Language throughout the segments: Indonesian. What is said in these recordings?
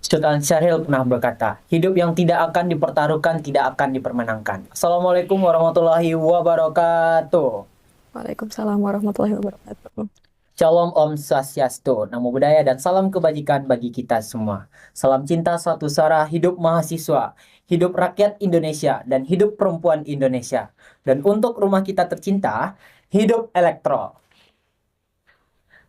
Sultan Syaril pernah berkata, hidup yang tidak akan dipertaruhkan tidak akan dipermenangkan. Assalamualaikum warahmatullahi wabarakatuh. Waalaikumsalam warahmatullahi wabarakatuh. Shalom Om Swastiastu, Namo Buddhaya dan salam kebajikan bagi kita semua. Salam cinta satu sara, hidup mahasiswa, hidup rakyat Indonesia, dan hidup perempuan Indonesia. Dan untuk rumah kita tercinta, hidup elektro.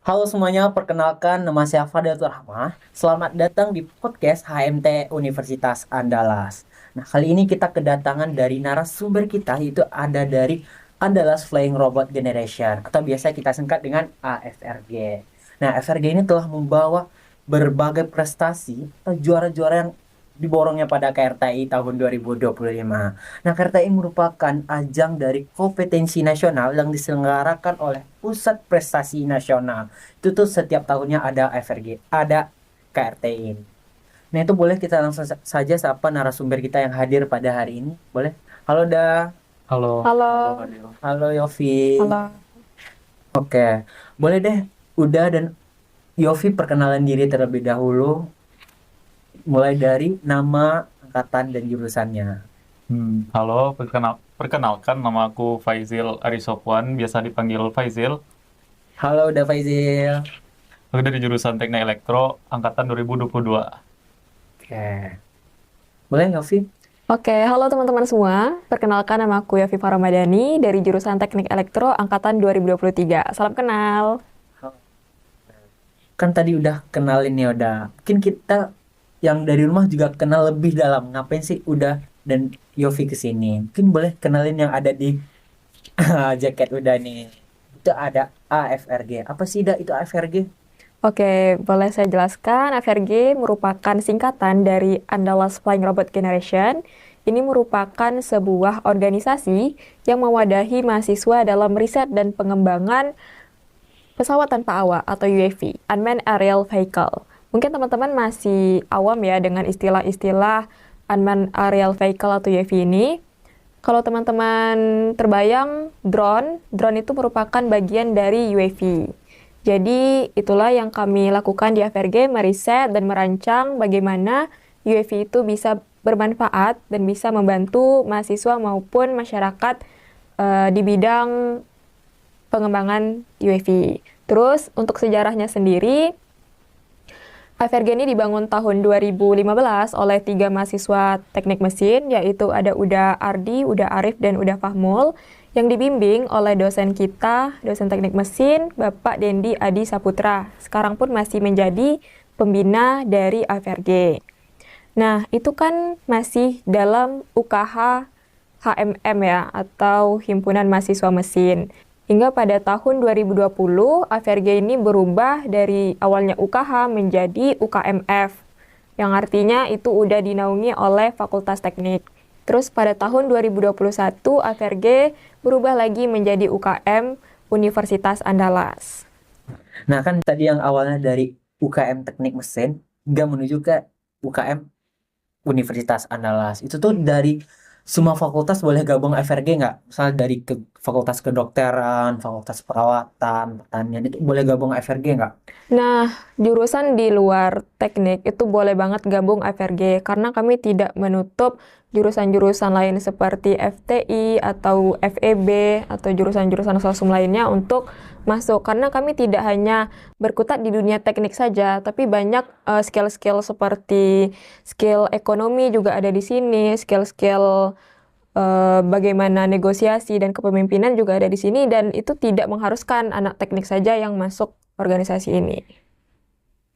Halo semuanya, perkenalkan nama saya Fadlatul Rahmah. Selamat datang di podcast HMT Universitas Andalas. Nah, kali ini kita kedatangan dari narasumber kita, itu ada dari Andalas Flying Robot Generation atau biasa kita singkat dengan AFRG. Nah, AFRG ini telah membawa berbagai prestasi atau juara-juara yang diborongnya pada KRTI tahun 2025. Nah, KRTI merupakan ajang dari kompetensi nasional yang diselenggarakan oleh Pusat Prestasi Nasional. Itu tuh setiap tahunnya ada FRG, ada KRTI. Nah, itu boleh kita langsung saja sapa narasumber kita yang hadir pada hari ini. Boleh? Halo, Da. Halo, halo Halo, Adil. Halo, Yofi. halo. Oke. Boleh deh. Udah dan Yofi perkenalan diri terlebih dahulu. Mulai dari nama, angkatan, dan jurusannya. Halo, perkenalkan nama aku Faizil Arisofwan, biasa dipanggil Faizil. Halo, Da Faizil. Aku dari jurusan Teknik Elektro, angkatan 2022. Oke. Boleh, Yofi? Oke, halo teman-teman semua. Perkenalkan nama aku Yafifah Ramadhani dari jurusan Teknik Elektro angkatan 2023. Salam kenal. Kan tadi udah kenalin ya, udah. Mungkin kita yang dari rumah juga kenal lebih dalam. Ngapain sih udah dan Yofi kesini? Mungkin boleh kenalin yang ada di jaket udah nih. Itu ada AFRG. Apa sih dah itu AFRG? Oke, boleh saya jelaskan. AFRG merupakan singkatan dari Andalas Flying Robot Generation. Ini merupakan sebuah organisasi yang mewadahi mahasiswa dalam riset dan pengembangan pesawat tanpa awak atau UAV, Unmanned Aerial Vehicle. Mungkin teman-teman masih awam ya dengan istilah-istilah Unmanned Aerial Vehicle atau UAV ini. Kalau teman-teman terbayang drone itu merupakan bagian dari UAV. Jadi itulah yang kami lakukan di AFRG, meriset dan merancang bagaimana UAV itu bisa bermanfaat dan bisa membantu mahasiswa maupun masyarakat di bidang pengembangan UAV. Terus untuk sejarahnya sendiri, AFRG ini dibangun tahun 2015 oleh 3 mahasiswa teknik mesin, yaitu ada Uda Ardi, Uda Arif, dan Uda Fahmul, yang dibimbing oleh dosen kita, dosen teknik mesin, Bapak Dendi Adi Saputra. Sekarang pun masih menjadi pembina dari AFRG. Nah, itu kan masih dalam UKH HMM ya, atau Himpunan Mahasiswa Mesin. Hingga pada tahun 2020, AFRG ini berubah dari awalnya UKH menjadi UKMF, yang artinya itu udah dinaungi oleh Fakultas Teknik. Terus pada tahun 2021, AFRG berubah lagi menjadi UKM Universitas Andalas. Nah, kan tadi yang awalnya dari UKM Teknik Mesin hingga menuju ke UKM Universitas Andalas. Itu tuh dari semua fakultas boleh gabung FRG nggak? Misalnya dari ke fakultas kedokteran, fakultas perawatan, pertanian itu boleh gabung FRG nggak? Nah, jurusan di luar teknik itu boleh banget gabung FRG karena kami tidak menutup jurusan-jurusan lain seperti FTI atau FEB atau jurusan-jurusan sosum lainnya untuk masuk karena kami tidak hanya berkutat di dunia teknik saja, tapi banyak skill-skill seperti skill ekonomi juga ada di sini, skill-skill bagaimana negosiasi dan kepemimpinan juga ada di sini dan itu tidak mengharuskan anak teknik saja yang masuk organisasi ini.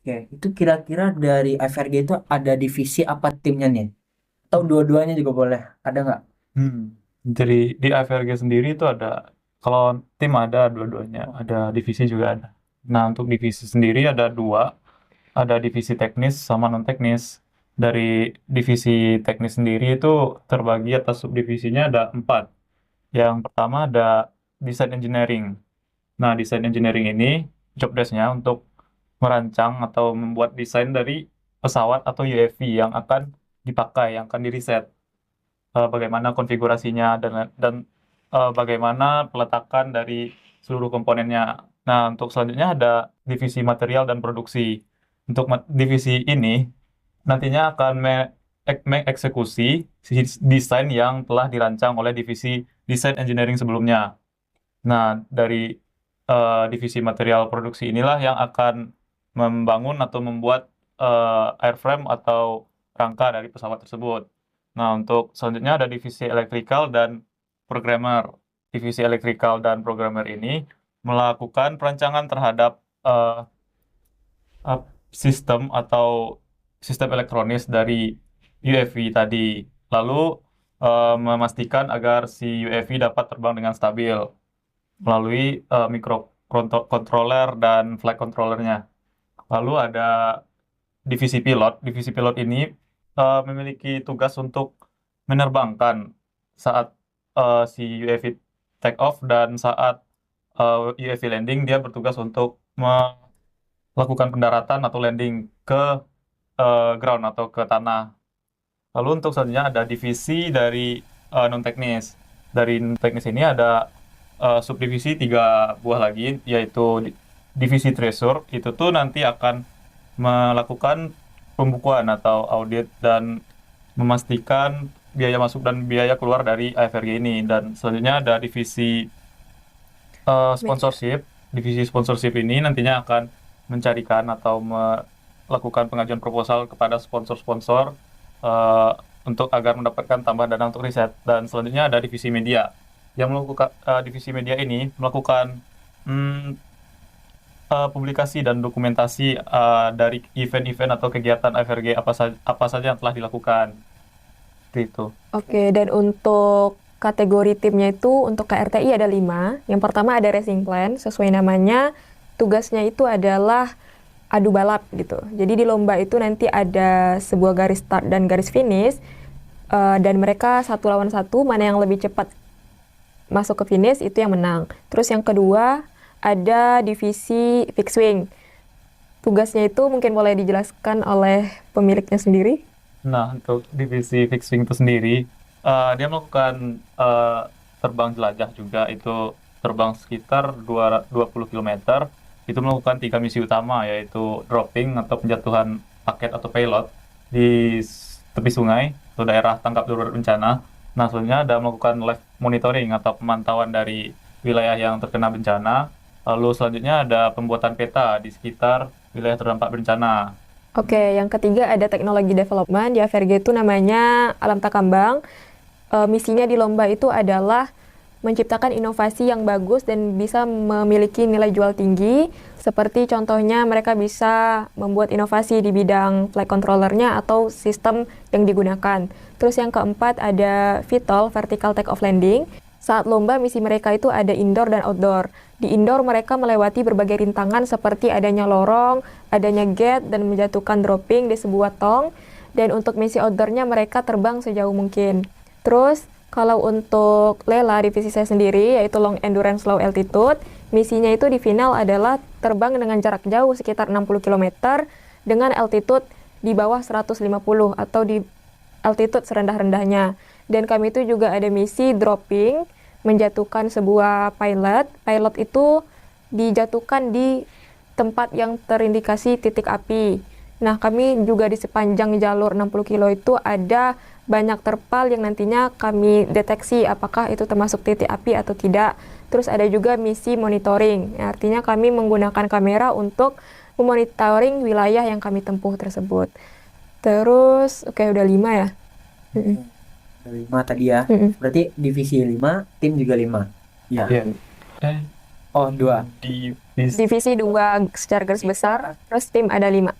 Oke, itu kira-kira dari FRG itu ada divisi apa timnya nih? Atau dua-duanya juga boleh? Ada nggak? Hmm. Jadi di AFRG sendiri itu ada, kalau tim ada dua-duanya, ada divisi juga ada. Nah, untuk divisi sendiri ada dua, ada divisi teknis sama non-teknis. Dari divisi teknis sendiri itu terbagi atas subdivisinya ada 4. Yang pertama ada desain engineering. Nah, desain engineering ini job desk-nya untuk merancang atau membuat desain dari pesawat atau UAV yang akan dipakai, yang akan diriset. Bagaimana konfigurasinya dan bagaimana peletakan dari seluruh komponennya. Nah, untuk selanjutnya ada divisi material dan produksi. Untuk divisi ini nantinya akan mengeksekusi desain yang telah dirancang oleh divisi desain engineering sebelumnya. Nah, dari divisi material produksi inilah yang akan membangun atau membuat airframe atau rangka dari pesawat tersebut. Nah, untuk selanjutnya ada divisi electrical dan programmer. Divisi electrical dan programmer ini melakukan perancangan terhadap uh, sistem atau sistem elektronis dari UAV tadi. Lalu memastikan agar si UAV dapat terbang dengan stabil melalui microcontroller dan flight controllernya. Lalu ada divisi pilot. Divisi pilot ini memiliki tugas untuk menerbangkan saat si UAV take off dan saat UAV landing dia bertugas untuk melakukan pendaratan atau landing ke ground atau ke tanah. Lalu untuk selanjutnya ada divisi dari non teknis. Dari non teknis ini ada subdivisi 3 buah lagi, yaitu divisi treasure. Itu tuh nanti akan melakukan pembukuan atau audit dan memastikan biaya masuk dan biaya keluar dari AFRG ini. Dan selanjutnya ada divisi sponsorship. Divisi sponsorship ini nantinya akan mencarikan atau melakukan pengajuan proposal kepada sponsor-sponsor untuk agar mendapatkan tambahan dana untuk riset. Dan selanjutnya ada divisi media yang melakukan divisi media ini melakukan publikasi dan dokumentasi dari event-event atau kegiatan AFRG apa saja yang telah dilakukan. Seperti itu. Oke, dan untuk kategori timnya itu untuk KRTI ada 5. Yang pertama ada racing plan, sesuai namanya, tugasnya itu adalah adu balap gitu. Jadi di lomba itu nanti ada sebuah garis start dan garis finish, dan mereka 1 lawan 1, mana yang lebih cepat masuk ke finish itu yang menang. Terus yang kedua ada divisi fixed wing. Tugasnya itu mungkin boleh dijelaskan oleh pemiliknya sendiri. Nah, untuk divisi fixed wing itu sendiri, dia melakukan terbang jelajah juga, itu terbang sekitar 20 km. Itu melakukan 3 misi utama, yaitu dropping atau penjatuhan paket atau payload di tepi sungai atau daerah tanggap darurat bencana. Nah, selanjutnya ada melakukan live monitoring atau pemantauan dari wilayah yang terkena bencana. Lalu selanjutnya ada pembuatan peta di sekitar wilayah terdampak bencana. Oke, yang ketiga ada teknologi development. Di AFRG itu namanya Alam Takambang. Misinya di lomba itu adalah menciptakan inovasi yang bagus dan bisa memiliki nilai jual tinggi. Seperti contohnya mereka bisa membuat inovasi di bidang flight controllernya atau sistem yang digunakan. Terus yang keempat ada VTOL, Vertical Take Off Landing. Saat lomba misi mereka itu ada indoor dan outdoor. Di indoor mereka melewati berbagai rintangan seperti adanya lorong, adanya gate, dan menjatuhkan dropping di sebuah tong. Dan untuk misi outdoornya mereka terbang sejauh mungkin. Terus kalau untuk Lela, divisi saya sendiri, yaitu Long Endurance Low Altitude, misinya itu di final adalah terbang dengan jarak jauh sekitar 60 km dengan altitude di bawah 150 atau di altitude serendah-rendahnya. Dan kami itu juga ada misi dropping, menjatuhkan sebuah pilot. Pilot itu dijatuhkan di tempat yang terindikasi titik api. Nah, kami juga di sepanjang jalur 60 kilo itu ada banyak terpal yang nantinya kami deteksi apakah itu termasuk titik api atau tidak. Terus ada juga misi monitoring, artinya kami menggunakan kamera untuk memonitoring wilayah yang kami tempuh tersebut. Terus, oke, udah 5 ya? Ada 5 tadi ya. Berarti divisi 5, tim juga 5. Ya. Yeah. Oh, 2. Divisi 2 secara garis besar, terus tim ada 5.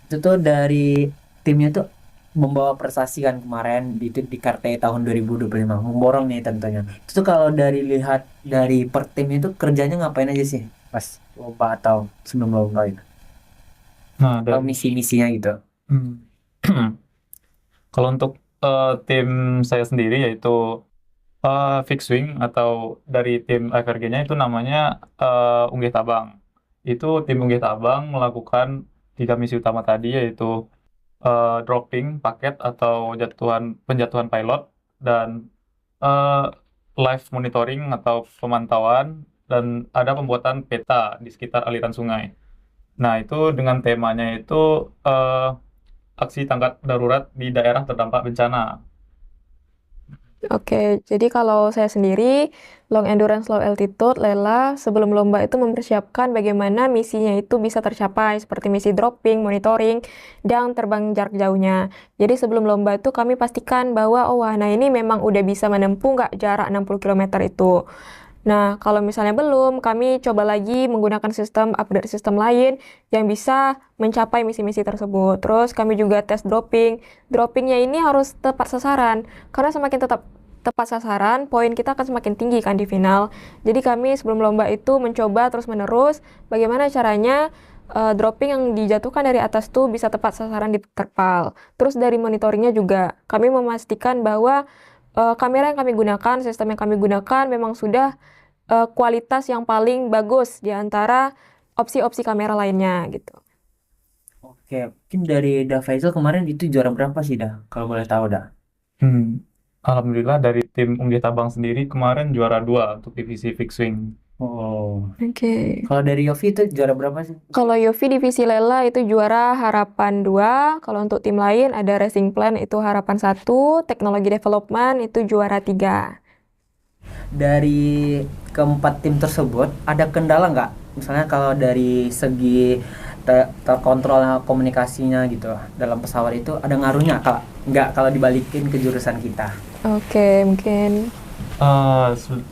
Itu tuh dari timnya tuh membawa prestasi kan kemarin di KRTI tahun 2025, memborong nih tentunya. Itu tuh kalau dari lihat dari per tim itu kerjanya ngapain aja sih pas lomba atau sebelum lomba itu? Nah, Atau misi-misinya gitu. Kalau untuk tim saya sendiri yaitu fixed wing atau dari tim AFRG-nya itu namanya Unggih Tabang. Itu tim Unggih Tabang melakukan 3 misi utama tadi, yaitu dropping paket atau penjatuhan pilot, dan live monitoring atau pemantauan, dan ada pembuatan peta di sekitar aliran sungai. Nah, itu dengan temanya itu aksi tanggap darurat di daerah terdampak bencana. Oke, jadi kalau saya sendiri, long endurance, low altitude, Lela, sebelum lomba itu mempersiapkan bagaimana misinya itu bisa tercapai, seperti misi dropping, monitoring, dan terbang jarak jauhnya. Jadi sebelum lomba itu kami pastikan bahwa, oh wahana ini memang udah bisa menempuh nggak jarak 60 km itu. Nah, kalau misalnya belum, kami coba lagi menggunakan upgrade sistem lain yang bisa mencapai misi-misi tersebut. Terus kami juga tes dropping. Droppingnya ini harus tepat sasaran, karena semakin tepat sasaran, poin kita akan semakin tinggi kan di final. Jadi kami sebelum lomba itu mencoba terus-menerus bagaimana caranya dropping yang dijatuhkan dari atas tuh bisa tepat sasaran di terpal. Terus dari monitoringnya juga, kami memastikan bahwa kamera yang kami gunakan, sistem yang kami gunakan memang sudah kualitas yang paling bagus di antara opsi-opsi kamera lainnya gitu. Oke, mungkin dari Da Faisal kemarin itu juara berapa sih Dah? Kalau boleh tahu Dah. Alhamdulillah dari tim Unggih Tabang sendiri kemarin juara 2 untuk divisi fixed wing. Oh, Oke. kalau dari Yofi itu juara berapa sih? Kalau Yofi divisi Lela itu juara harapan 2. Kalau untuk tim lain ada Racing Plan itu harapan 1. Teknologi Development itu juara 3. Dari keempat tim tersebut ada kendala nggak? Misalnya kalau dari segi terkontrol komunikasinya gitu dalam pesawat itu ada ngaruhnya Kak? Nggak kalau dibalikin ke jurusan kita? Oke, mungkin.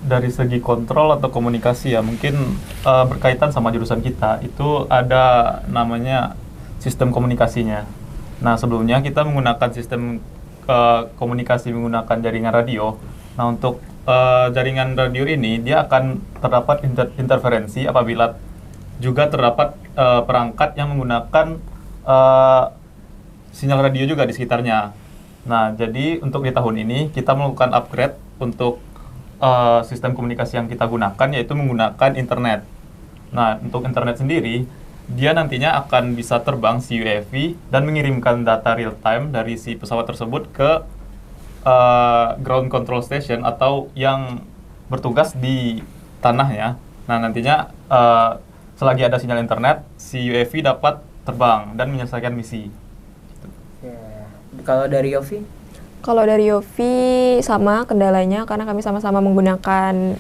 Dari segi kontrol atau komunikasi ya mungkin berkaitan sama jurusan kita itu ada namanya sistem komunikasinya. Nah sebelumnya kita menggunakan sistem komunikasi menggunakan jaringan radio. Nah untuk jaringan radio ini dia akan terdapat interferensi apabila juga terdapat perangkat yang menggunakan sinyal radio juga di sekitarnya. Nah jadi untuk di tahun ini kita melakukan upgrade untuk sistem komunikasi yang kita gunakan yaitu menggunakan internet. Nah, untuk internet sendiri, dia nantinya akan bisa terbang si UAV dan mengirimkan data real time dari si pesawat tersebut ke ground control station atau yang bertugas di tanah ya. Nah, nantinya selagi ada sinyal internet, si UAV dapat terbang dan menyelesaikan misi. Ya. Kalau dari Yofi? Kalau dari Yofi sama kendalanya karena kami sama-sama menggunakan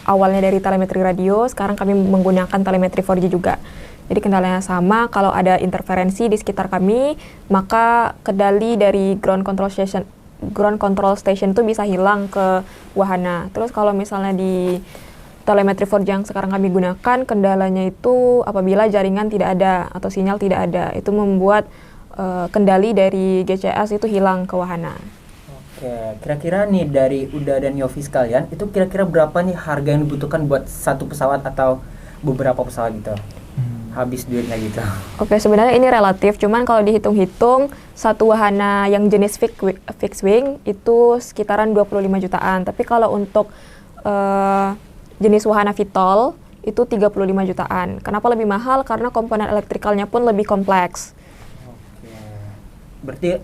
awalnya dari telemetri radio, sekarang kami menggunakan telemetri 4G juga. Jadi kendalanya sama, kalau ada interferensi di sekitar kami, maka kendali dari ground control station itu bisa hilang ke wahana. Terus kalau misalnya di telemetri 4G yang sekarang kami gunakan, kendalanya itu apabila jaringan tidak ada atau sinyal tidak ada, itu membuat kendali dari GCS itu hilang ke wahana. Oke, kira-kira nih dari Uda dan Yofi sekalian, itu kira-kira berapa nih harga yang dibutuhkan buat satu pesawat atau beberapa pesawat gitu? Habis duitnya gitu. Oke, sebenarnya ini relatif, cuman kalau dihitung-hitung, satu wahana yang jenis fixed wing itu sekitaran 25 jutaan. Tapi kalau untuk jenis wahana VTOL, itu 35 jutaan. Kenapa lebih mahal? Karena komponen elektrikalnya pun lebih kompleks. Berarti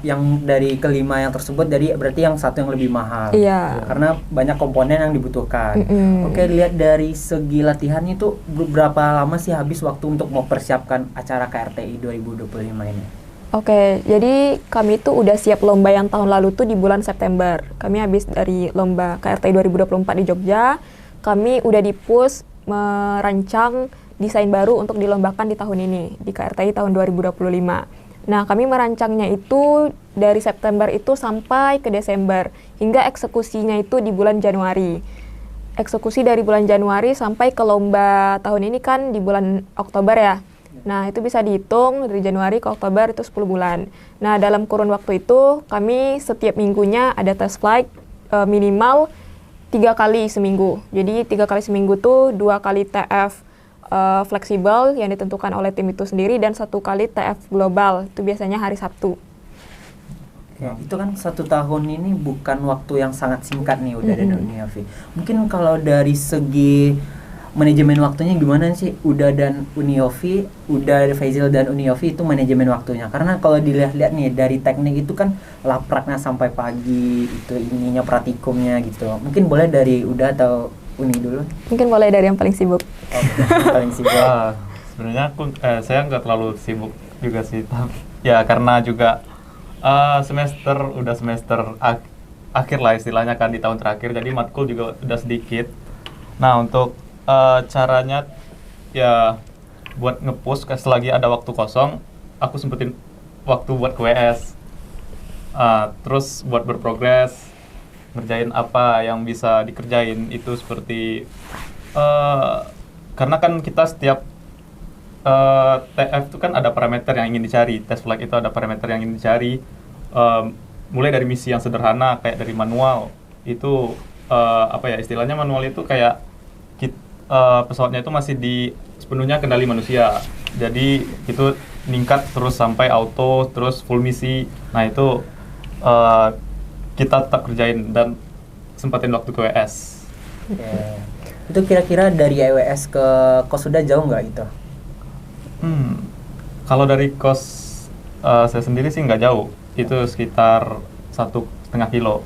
yang dari kelima yang tersebut berarti yang satu yang lebih mahal. Iya. Karena banyak komponen yang dibutuhkan. Oke, lihat dari segi latihan itu berapa lama sih habis waktu untuk mempersiapkan acara KRTI 2025 ini? Oke, jadi kami tuh udah siap lomba yang tahun lalu tuh di bulan September. Kami habis dari lomba KRTI 2024 di Jogja. Kami udah di-push merancang desain baru untuk dilombakan di tahun ini, di KRTI tahun 2025. Nah, kami merancangnya itu dari September itu sampai ke Desember, hingga eksekusinya itu di bulan Januari. Eksekusi dari bulan Januari sampai ke lomba tahun ini kan di bulan Oktober ya. Nah, itu bisa dihitung dari Januari ke Oktober itu 10 bulan. Nah, dalam kurun waktu itu kami setiap minggunya ada test flight minimal 3 kali seminggu. Jadi 3 kali seminggu tuh 2 kali TF fleksibel yang ditentukan oleh tim itu sendiri dan 1 kali TF global, itu biasanya hari Sabtu. Ya, itu kan 1 tahun ini bukan waktu yang sangat singkat nih Uda dan Uni Yofi. Mungkin kalau dari segi manajemen waktunya gimana sih Uda dan Uni Yofi, Uda, Faisal dan Uni Yofi itu manajemen waktunya? Karena kalau dilihat-lihat nih dari teknik itu kan lapraknya sampai pagi, itu ininya praktikumnya gitu. Mungkin boleh dari Uda atau Uni dulu? Mungkin boleh dari yang paling sibuk. Paling sibuk. Sebenarnya saya nggak terlalu sibuk juga sih. Ya karena juga udah semester akhir lah istilahnya kan di tahun terakhir, jadi matkul juga udah sedikit. Nah untuk caranya ya buat nge-push selagi ada waktu kosong, aku sempetin waktu buat ke WS. Terus buat berprogres, ngerjain apa yang bisa dikerjain itu seperti eh, karena kan kita setiap TF itu kan ada parameter yang ingin dicari, test flight itu ada parameter yang ingin dicari. Eh, Mulai dari misi yang sederhana kayak dari manual itu apa ya istilahnya, manual itu kayak pesawatnya itu masih di sepenuhnya kendali manusia. Jadi itu meningkat terus sampai auto, terus full misi. Nah itu eh, kita tetap kerjain dan sempatin waktu ke WS. Oke. Itu kira-kira dari IWS ke Kosuda jauh nggak itu? Kalau dari kos saya sendiri sih nggak jauh, itu sekitar 1,5 kilo.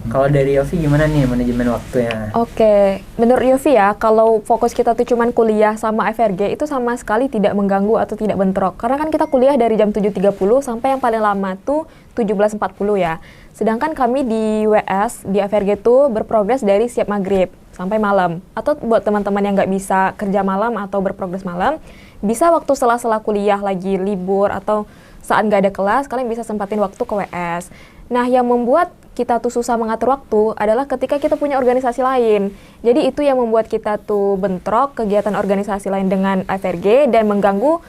Kalau dari Yofi gimana nih manajemen waktunya? Oke, menurut Yofi ya, kalau fokus kita tuh cuman kuliah sama FRG itu sama sekali tidak mengganggu atau tidak bentrok. Karena kan kita kuliah dari jam 7.30 sampai yang paling lama tuh 17.40 ya. Sedangkan kami di WS, di FRG tuh berprogres dari siap maghrib sampai malam. Atau buat teman-teman yang nggak bisa kerja malam atau berprogres malam, bisa waktu sela-sela kuliah lagi libur atau saat nggak ada kelas, kalian bisa sempatin waktu ke WS. Nah, yang membuat kita tuh susah mengatur waktu adalah ketika kita punya organisasi lain. Jadi itu yang membuat kita tuh bentrok kegiatan organisasi lain dengan FRG dan mengganggu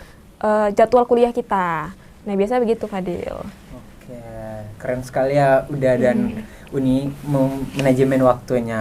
jadwal kuliah kita. Nah, biasanya begitu, Fadil. Oke, keren sekali ya Uda dan Uni manajemen waktunya.